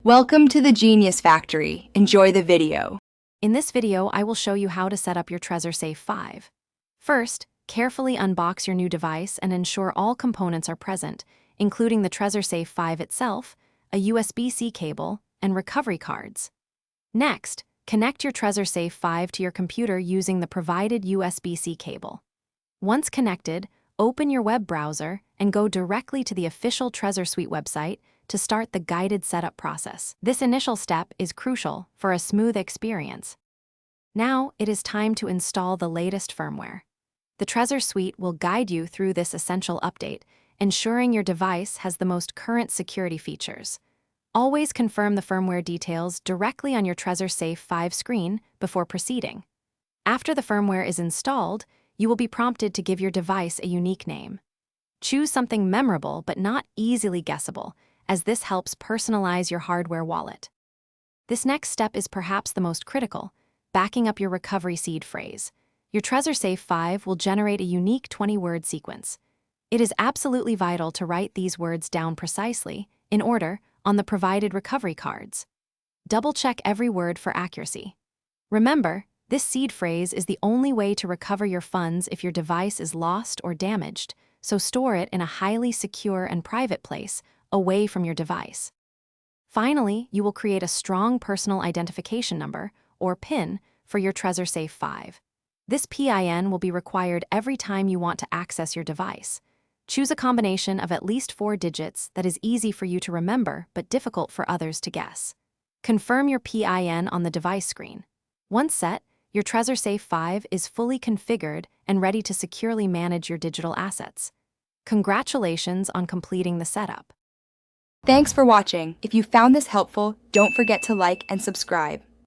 Welcome to the Genius Factory. Enjoy the video. In this video, I will show you how to set up your Trezor Safe 5. First, carefully unbox your new device and ensure all components are present, including the Trezor Safe 5 itself, a USB-C cable, and recovery cards. Next, connect your Trezor Safe 5 to your computer using the provided USB-C cable. Once connected, open your web browser and go directly to the official Trezor Suite website to start the guided setup process. This initial step is crucial for a smooth experience. Now it is time to install the latest firmware. The Trezor Suite will guide you through this essential update, ensuring your device has the most current security features. Always confirm the firmware details directly on your Trezor Safe 5 screen before proceeding. After the firmware is installed, you will be prompted to give your device a unique name. Choose something memorable but not easily guessable, as this helps personalize your hardware wallet. This next step is perhaps the most critical, backing up your recovery seed phrase. Your Trezor Safe 5 will generate a unique 20-word sequence. It is absolutely vital to write these words down precisely, in order, on the provided recovery cards. Double-check every word for accuracy. Remember, this seed phrase is the only way to recover your funds if your device is lost or damaged, so store it in a highly secure and private place, away from your device. Finally, you will create a strong personal identification number, or PIN, for your Trezor Safe 5. This PIN will be required every time you want to access your device. Choose a combination of at least 4 digits that is easy for you to remember but difficult for others to guess. Confirm your PIN on the device screen. Once set, your Trezor Safe 5 is fully configured and ready to securely manage your digital assets. Congratulations on completing the setup. Thanks for watching. If you found this helpful, don't forget to like and subscribe.